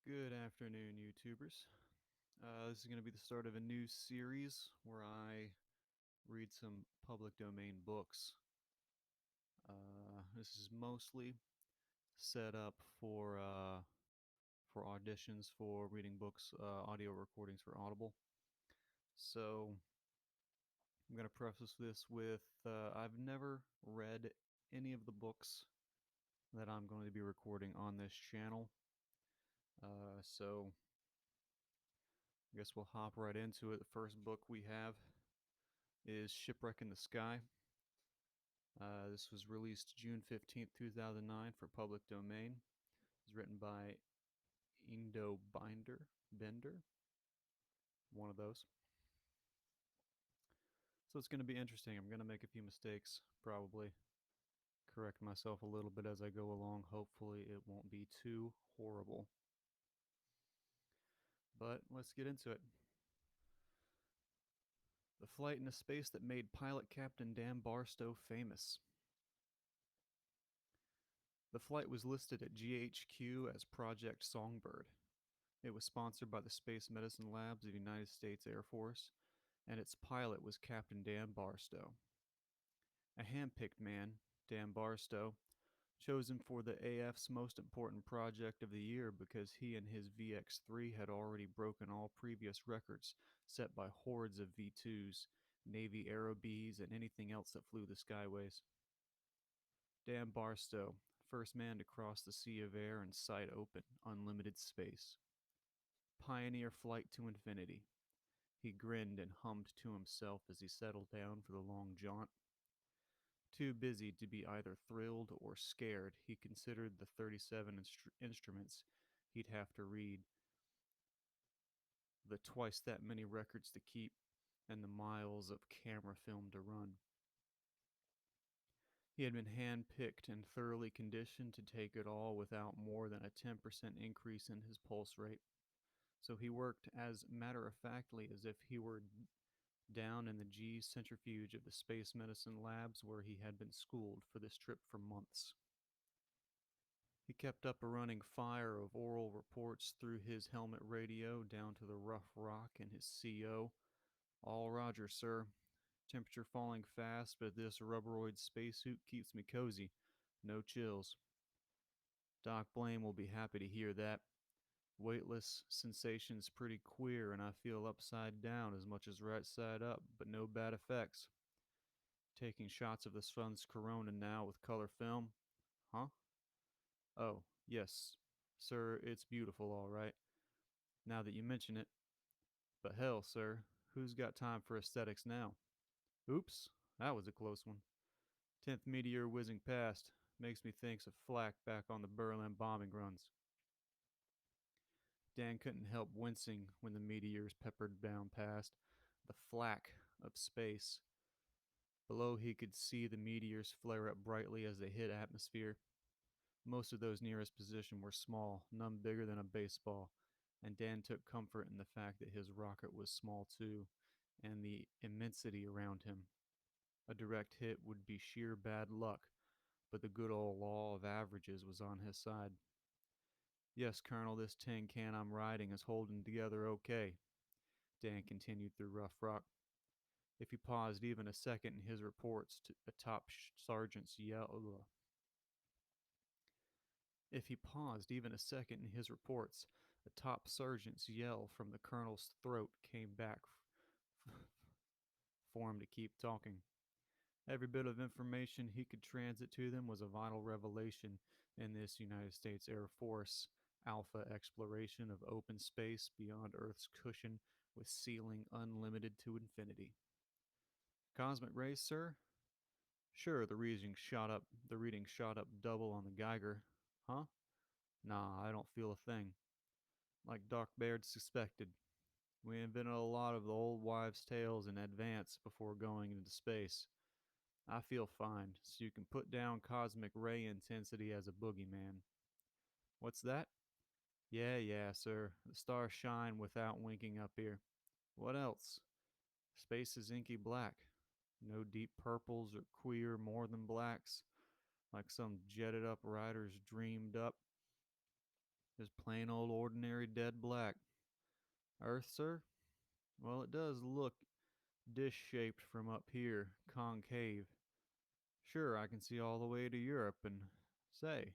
Good afternoon, YouTubers. This is going to be the start of a new series where I read some public domain books. This is mostly set up for auditions for reading books, audio recordings for Audible. So I'm going to preface this with I've never read any of the books that I'm going to be recording on this channel. So I guess we'll hop right into it. The first book we have is Shipwreck in the Sky. This was released June 15th, 2009 for public domain. It was written by Eando Bender, one of those. So it's going to be interesting. I'm going to make a few mistakes, probably correct myself a little bit as I go along. Hopefully, it won't be too horrible. But let's get into it. The flight into space that made pilot Captain Dan Barstow famous. The flight was listed at GHQ as Project Songbird. It was sponsored by the Space Medicine Labs of the United States Air Force, and its pilot was Captain Dan Barstow. A hand-picked man, Dan Barstow, chosen for the AF's most important project of the year because he and his VX-3 had already broken all previous records set by hordes of V-2s, Navy Aero Bs, and anything else that flew the skyways. Dan Barstow, first man to cross the sea of air and sight open, unlimited space. Pioneer flight to infinity. He grinned and hummed to himself as he settled down for the long jaunt. Too busy to be either thrilled or scared, he considered the 37 instruments he'd have to read, the twice that many records to keep, and the miles of camera film to run. He had been hand-picked and thoroughly conditioned to take it all without more than a 10% increase in his pulse rate. So he worked as matter-of-factly as if he were down in the G centrifuge of the Space Medicine Labs where he had been schooled for this trip for months. He kept up a running fire of oral reports through his helmet radio down to the rough rock and his CO. All Roger, sir. Temperature falling fast, but this rubberoid spacesuit keeps me cozy. No chills. Doc Blame will be happy to hear that. Weightless sensation's pretty queer, and I feel upside down as much as right side up, but no bad effects. Taking shots of the sun's corona now with color film. Huh? Oh, yes, sir, it's beautiful, all right. Now that you mention it. But hell, sir, who's got time for aesthetics now? Oops, that was a close one. 10th meteor whizzing past. Makes me think of flak back on the Berlin bombing runs. Dan couldn't help wincing when the meteors peppered down past. The flak of space. Below, he could see the meteors flare up brightly as they hit atmosphere. Most of those near his position were small, none bigger than a baseball, and Dan took comfort in the fact that his rocket was small too, and the immensity around him. A direct hit would be sheer bad luck, but the good old law of averages was on his side. Yes, Colonel, this tin can I'm riding is holding together okay, Dan continued through rough rock. If he paused even a second in his reports, a top sergeant's yell. If he paused even a second in his reports, a top sergeant's yell from the colonel's throat came back for him to keep talking. Every bit of information he could transit to them was a vital revelation in this United States Air Force alpha exploration of open space beyond Earth's cushion with ceiling unlimited to infinity. Cosmic rays, sir? Sure, the reading shot up double on the Geiger. Huh? Nah, I don't feel a thing. Like Doc Baird suspected. We invented a lot of the old wives' tales in advance before going into space. I feel fine, so you can put down cosmic ray intensity as a boogeyman. What's that? Yeah, yeah, sir. The stars shine without winking up here. What else? Space is inky black. No deep purples or queer more than blacks, like some jetted up writers dreamed up. Just plain old ordinary dead black. Earth, sir? Well, it does look dish shaped from up here, concave. Sure, I can see all the way to Europe, and say,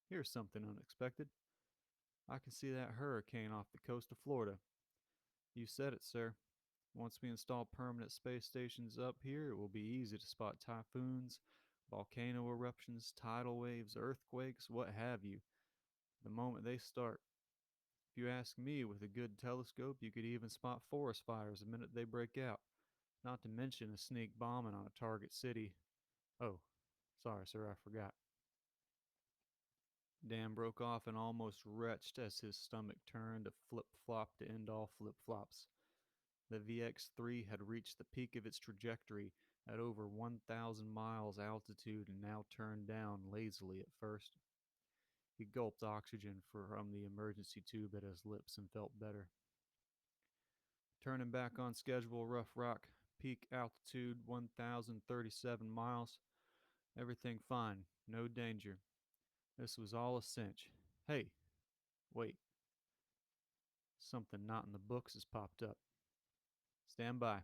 here's something unexpected. I can see that hurricane off the coast of Florida. You said it, sir. Once we install permanent space stations up here, it will be easy to spot typhoons, volcano eruptions, tidal waves, earthquakes, what have you, the moment they start. If you ask me, with a good telescope, you could even spot forest fires the minute they break out, not to mention a sneak bombing on a target city. Oh, sorry, sir, I forgot. Dan broke off and almost retched as his stomach turned to flip flop to end all flip flops. The VX 3 had reached the peak of its trajectory at over 1,000 miles altitude and now turned down lazily at first. He gulped oxygen from the emergency tube at his lips and felt better. Turning back on schedule, Rough Rock, peak altitude 1,037 miles. Everything fine, no danger. This was all a cinch. Hey, wait. Something not in the books has popped up. Stand by.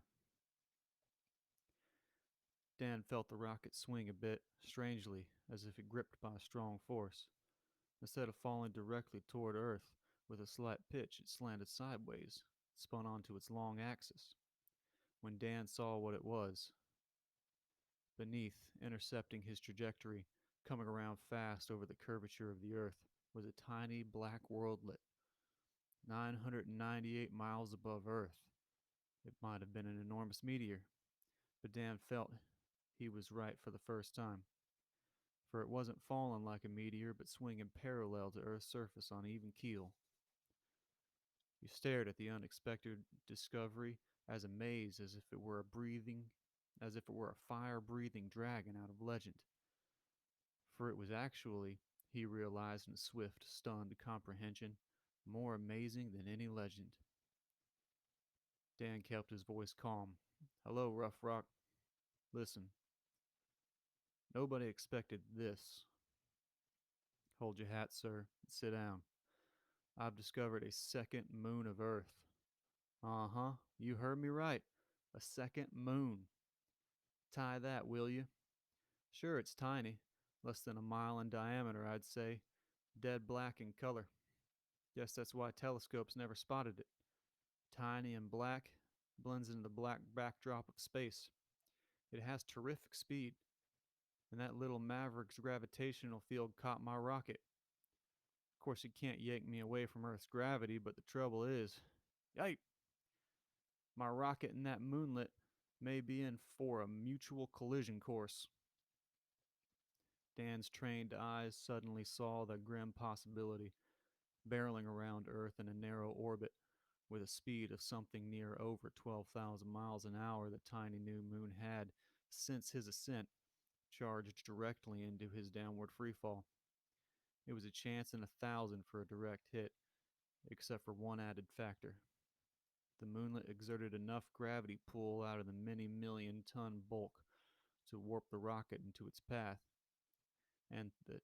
Dan felt the rocket swing a bit, strangely, as if it gripped by a strong force. Instead of falling directly toward Earth, with a slight pitch, it slanted sideways, spun onto its long axis. When Dan saw what it was, beneath, intercepting his trajectory, coming around fast over the curvature of the Earth, was a tiny black worldlet, 998 miles above Earth. It might have been an enormous meteor, but Dan felt he was right for the first time, for it wasn't falling like a meteor but swinging parallel to Earth's surface on even keel. He stared at the unexpected discovery as amazed as if it were a fire-breathing dragon out of legend. For it was actually, he realized in swift, stunned comprehension, more amazing than any legend. Dan kept his voice calm. Hello, Rough Rock. Listen, nobody expected this. Hold your hat, sir, and sit down. I've discovered a second moon of Earth. Uh-huh, you heard me right. A second moon. Tie that, will you? Sure, it's tiny. Less than a mile in diameter, I'd say. Dead black in color. Guess that's why telescopes never spotted it. Tiny and black, blends into the black backdrop of space. It has terrific speed, and that little maverick's gravitational field caught my rocket. Of course, it can't yank me away from Earth's gravity, but the trouble is, yike, my rocket and that moonlet may be in for a mutual collision course. Dan's trained eyes suddenly saw the grim possibility, barreling around Earth in a narrow orbit with a speed of something near over 12,000 miles an hour. The tiny new moon had, since his ascent, charged directly into his downward freefall. It was a chance in 1,000 for a direct hit, except for one added factor. The moonlet exerted enough gravity pull out of the many million ton bulk to warp the rocket into its path, and the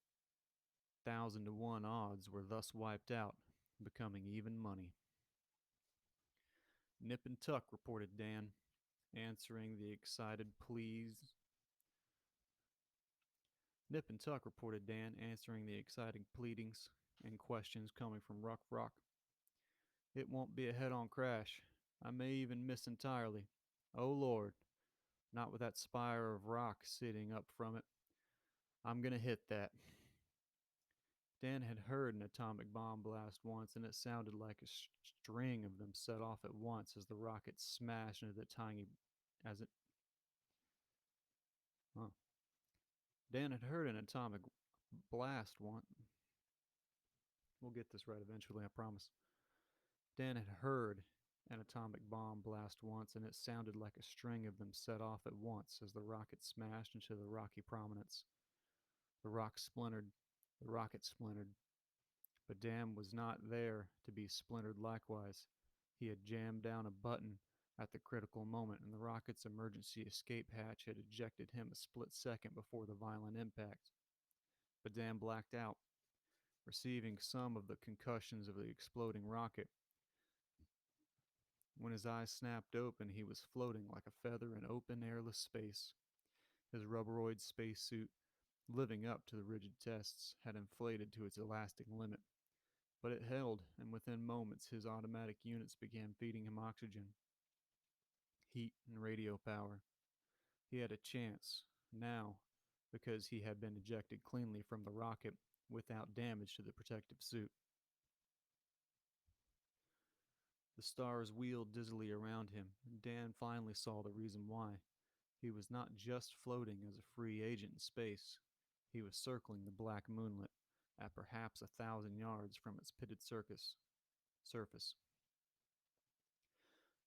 1,000 to 1 odds were thus wiped out, becoming even money. Nip and tuck, reported Dan, answering the excited pleas. Nip and tuck, reported Dan, answering the exciting pleadings and questions coming from Rough Rock. It won't be a head-on crash. I may even miss entirely. Oh Lord, not with that spire of rock sitting up from it. I'm gonna hit that. Dan had heard an atomic bomb blast once, and it sounded like a string of them set off at once as the rocket smashed into the tiny. As it. Huh. Dan had heard an atomic blast once. We'll get this right eventually, I promise. Dan had heard an atomic bomb blast once, and it sounded like a string of them set off at once as the rocket smashed into the rocky prominence. The rock splintered. The rocket splintered. But Dan was not there to be splintered likewise. He had jammed down a button at the critical moment, and the rocket's emergency escape hatch had ejected him a split second before the violent impact. But Dan blacked out. receiving some of the concussions of the exploding rocket. When his eyes snapped open, he was floating like a feather in open, airless space. His rubberoid spacesuit, living up to the rigid tests, had inflated to its elastic limit. But it held, and within moments his automatic units began feeding him oxygen, heat, and radio power. He had a chance, now, because he had been ejected cleanly from the rocket without damage to the protective suit. The stars wheeled dizzily around him, and Dan finally saw the reason why. He was not just floating as a free agent in space, he was circling the black moonlet at perhaps 1,000 yards from its pitted surface.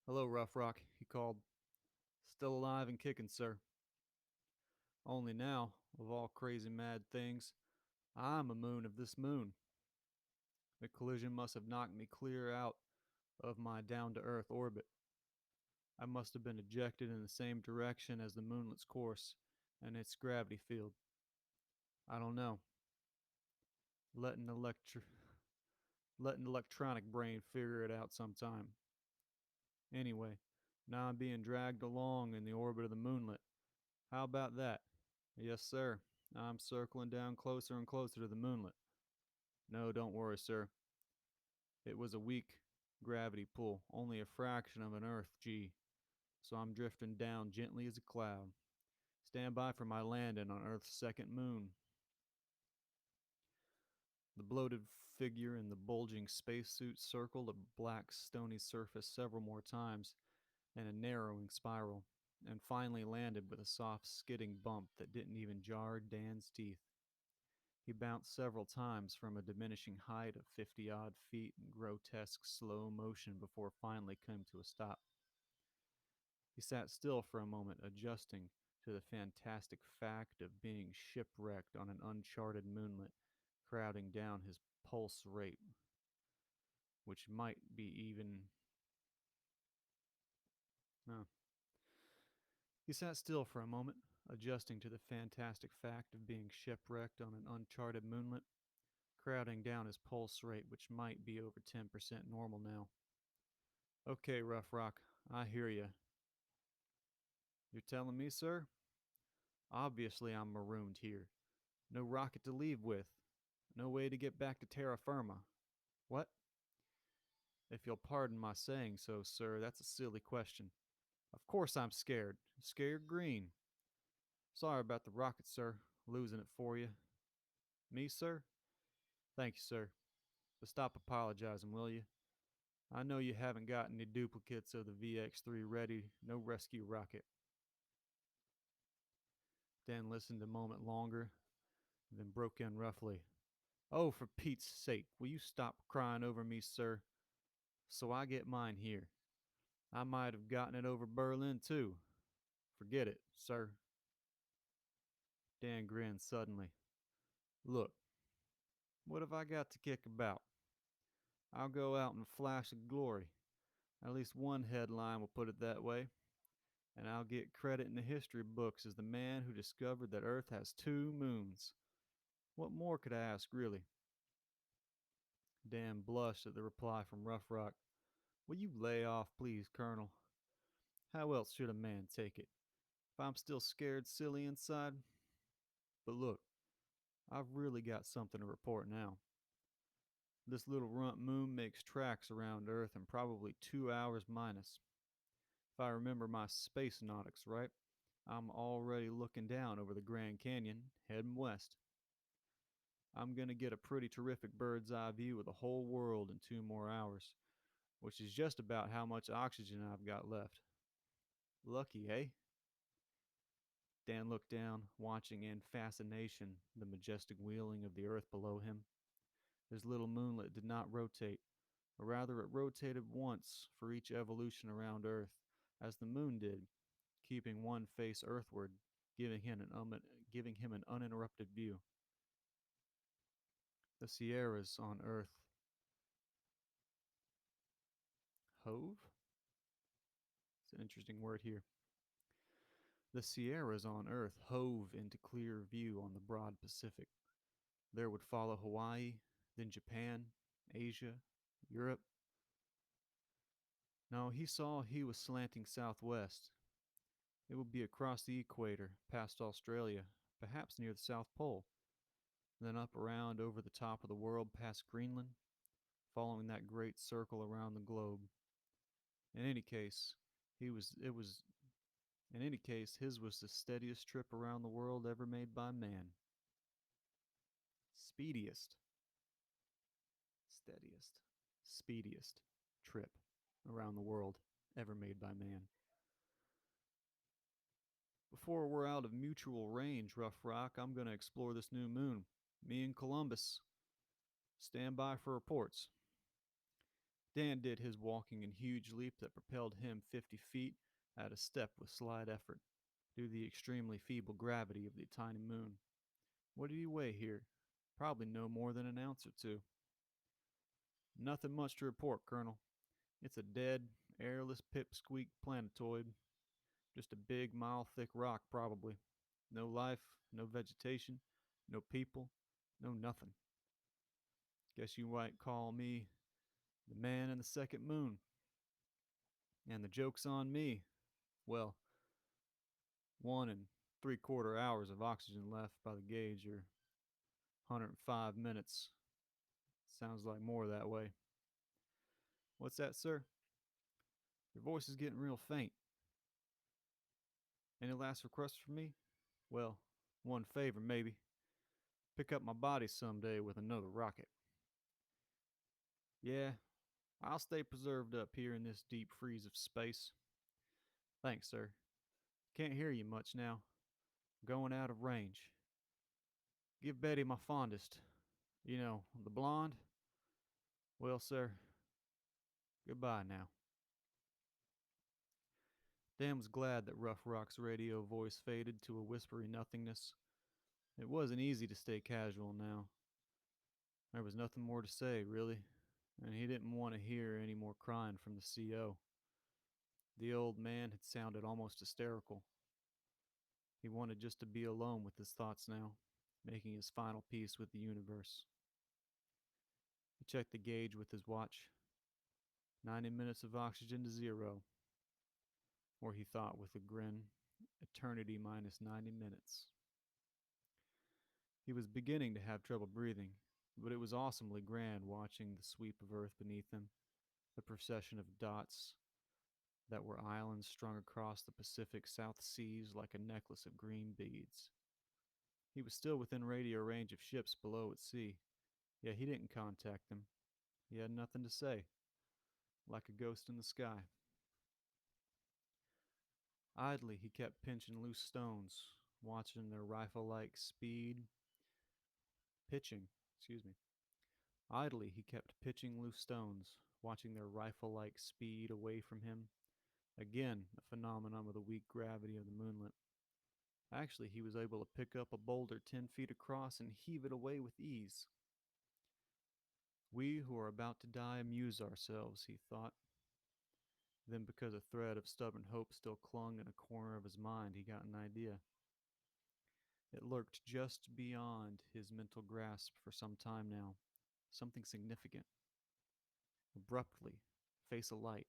Hello, Rough Rock, he called. Still alive and kicking, sir. Only now, of all crazy mad things, I'm a moon of this moon. The collision must have knocked me clear out of my down to earth orbit. I must have been ejected in the same direction as the moonlet's course and its gravity field. I don't know. Let an electronic brain figure it out sometime. Anyway, now I'm being dragged along in the orbit of the moonlet. How about that? Yes, sir. I'm circling down closer and closer to the moonlet. No, don't worry, sir. It was a weak gravity pull, only a fraction of an Earth G, so I'm drifting down gently as a cloud. Stand by for my landing on Earth's second moon. The bloated figure in the bulging spacesuit circled a black stony surface several more times in a narrowing spiral, and finally landed with a soft skidding bump that didn't even jar Dan's teeth. He bounced several times from a diminishing height of 50-odd feet in grotesque slow motion before finally came to a stop. He sat still for a moment, adjusting to the fantastic fact of being shipwrecked on an uncharted moonlet, crowding down his pulse rate, which might be even. No. He sat still for a moment, adjusting to the fantastic fact of being shipwrecked on an uncharted moonlet, crowding down his pulse rate, which might be over 10% normal now. Okay, Rough Rock, I hear you. You're telling me, sir? Obviously, I'm marooned here. No rocket to leave with. No way to get back to terra firma. What? If you'll pardon my saying so, sir, that's a silly question. Of course I'm scared. Scared green. Sorry about the rocket, sir. Losing it for you. Me, sir? Thank you, sir. But stop apologizing, will you? I know you haven't got any duplicates of the VX-3 ready. No rescue rocket. Dan listened a moment longer, then broke in roughly. Oh, for Pete's sake, will you stop crying over me, sir? So I get mine here. I might have gotten it over Berlin, too. Forget it, sir. Dan grinned suddenly. Look, what have I got to kick about? I'll go out in a flash of glory. At least one headline will put it that way. And I'll get credit in the history books as the man who discovered that Earth has two moons. What more could I ask, really? Dan blushed at the reply from Rough Rock. Will you lay off, please, Colonel? How else should a man take it? If I'm still scared silly inside? But look, I've really got something to report now. This little runt moon makes tracks around Earth in probably 2 hours minus. If I remember my space nautics right, I'm already looking down over the Grand Canyon, heading west. I'm going to get a pretty terrific bird's eye view of the whole world in 2 more hours, which is just about how much oxygen I've got left. Lucky, eh? Dan looked down, watching in fascination the majestic wheeling of the earth below him. His little moonlet did not rotate, or rather it rotated once for each evolution around Earth, as the moon did, keeping one face earthward, giving him an uninterrupted view. The Sierras on Earth. Hove? It's an interesting word here. The Sierras on Earth hove into clear view on the broad Pacific. There would follow Hawaii, then Japan, Asia, Europe. No, he saw he was slanting southwest. It would be across the equator, past Australia, perhaps near the South Pole, then up around over the top of the world past Greenland, following that great circle around the globe. In any case, he was it was in any case his was the steadiest trip around the world ever made by man. Speediest, steadiest, speediest trip around the world ever made by man. Before we're out of mutual range, Rough Rock, I'm going to explore this new moon. Me and Columbus. Stand by for reports. Dan did his walking in huge leap that propelled him 50 feet at a step with slight effort, due to the extremely feeble gravity of the tiny moon. What did he weigh here? Probably no more than an ounce or two. Nothing much to report, Colonel. It's a dead, airless pipsqueak planetoid. Just a big, mile thick rock, probably. No life, no vegetation, no people, no nothing. Guess you might call me the man in the second moon. And the joke's on me. Well, 1 and 3/4 hours of oxygen left by the gauge, or 105 minutes. Sounds like more that way. What's that, sir? Your voice is getting real faint. Any last requests for me? Well, one favor, maybe. Pick up my body someday with another rocket. Yeah, I'll stay preserved up here in this deep freeze of space. Thanks, sir. Can't hear you much now. Going out of range. Give Betty my fondest. You know, the blonde. Well, sir, goodbye now. Dan was glad that Rough Rock's radio voice faded to a whispery nothingness. It wasn't easy to stay casual now. There was nothing more to say, really, and he didn't want to hear any more crying from the CO. The old man had sounded almost hysterical. He wanted just to be alone with his thoughts now, making his final peace with the universe. He checked the gauge with his watch. 90 minutes of oxygen to zero. Or he thought with a grin, eternity minus 90 minutes. He was beginning to have trouble breathing, but it was awesomely grand watching the sweep of Earth beneath him, the procession of dots that were islands strung across the Pacific South Seas like a necklace of green beads. He was still within radio range of ships below at sea, yet he didn't contact them. He had nothing to say, like a ghost in the sky. Idly, he kept pinching loose stones, watching their rifle-like speed pitching, excuse me. Idly, he kept pitching loose stones, watching their rifle-like speed away from him. Again, a phenomenon of the weak gravity of the moonlet. Actually, he was able to pick up a boulder 10 feet across and heave it away with ease. We who are about to die amuse ourselves, he thought. Then, because a thread of stubborn hope still clung in a corner of his mind, he got an idea. It lurked just beyond his mental grasp for some time now. Something significant. Abruptly, face alight,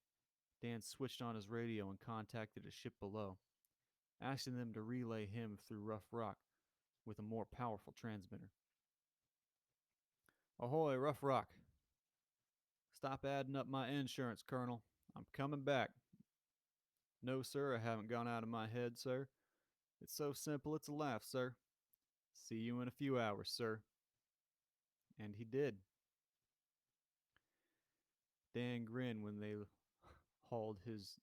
Dan switched on his radio and contacted a ship below, asking them to relay him through rough rock with a more powerful transmitter. Ahoy, Rough Rock. Stop adding up my insurance, Colonel. I'm coming back. No, sir, I haven't gone out of my head, sir. It's so simple it's a laugh, sir. See you in a few hours, sir. And he did. Dan grinned when they hauled his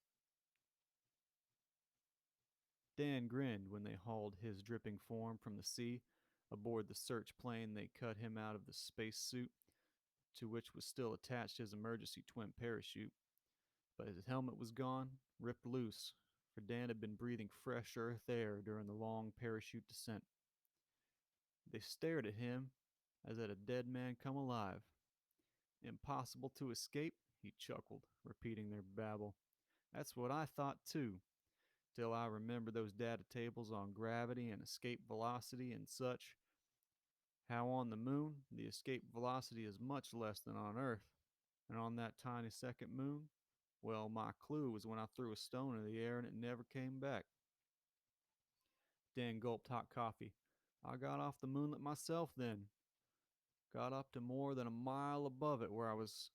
Dan grinned when they hauled his dripping form from the sea aboard the search plane. They cut him out of the space suit, to which was still attached his emergency twin parachute. But his helmet was gone, ripped loose, for Dan had been breathing fresh earth air during the long parachute descent. They stared at him as at a dead man come alive. Impossible to escape, he chuckled, repeating their babble. That's what I thought too, till I remembered those data tables on gravity and escape velocity and such. How on the moon, the escape velocity is much less than on Earth. And on that tiny second moon, well, my clue was when I threw a stone in the air and it never came back. Dan gulped hot coffee. I got off the moonlet myself then. Got up to more than a mile above it where I was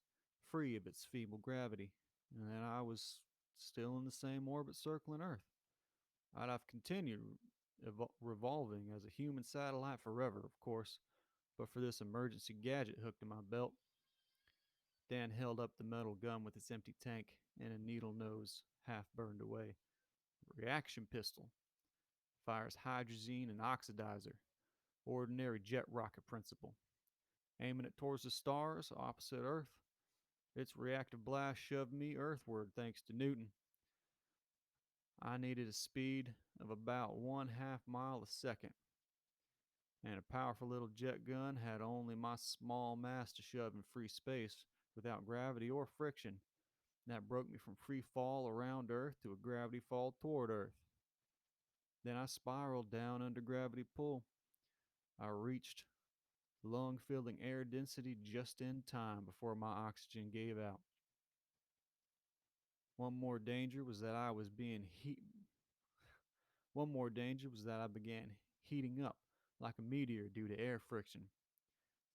free of its feeble gravity. And then I was still in the same orbit circling Earth. I'd have continued revolving as a human satellite forever, of course, but for this emergency gadget hooked to my belt. Dan held up the metal gun with its empty tank and a needle nose half burned away. Reaction pistol. Fires hydrazine and oxidizer. Ordinary jet rocket principle. Aiming it towards the stars opposite Earth. Its reactive blast shoved me earthward thanks to Newton. I needed a speed of about 1/2 mile a second, and a powerful little jet gun had only my small mass to shove in free space without gravity or friction. That broke me from free fall around Earth to a gravity fall toward Earth. Then I spiraled down under gravity pull. I reached lung filling air density just in time before my oxygen gave out. One more danger was that I was being heat. One more danger was that I began heating up like a meteor due to air friction.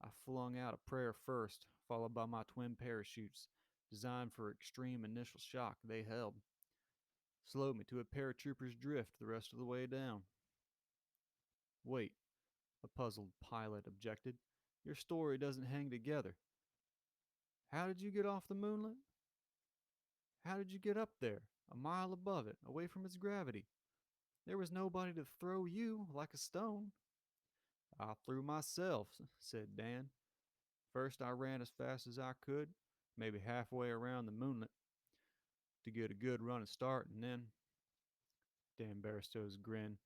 I flung out a prayer first, followed by my twin parachutes, designed for extreme initial shock they held. Slowed me to a paratrooper's drift the rest of the way down. Wait, a puzzled pilot objected. Your story doesn't hang together. How did you get off the moonlet? How did you get up there, a mile above it, away from its gravity? There was nobody to throw you like a stone. I threw myself, said Dan. First, I ran as fast as I could, maybe halfway around the moonlet, to get a good running start, and then Dan Barristow's grin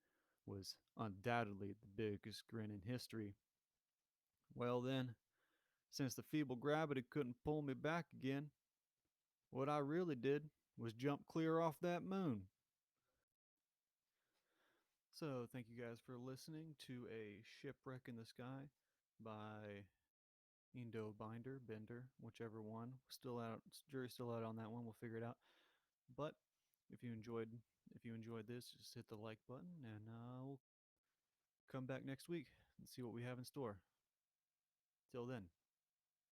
was undoubtedly the biggest grin in history. Well, then, since the feeble gravity couldn't pull me back again, what I really did was jump clear off that moon. So, thank you guys for listening to a Shipwreck in the Sky by Eando Bender, whichever one. Still out, jury's still out on that one. We'll figure it out. But if you enjoyed, if you enjoyed this, just hit the like button, and we'll come back next week and see what we have in store. Till then.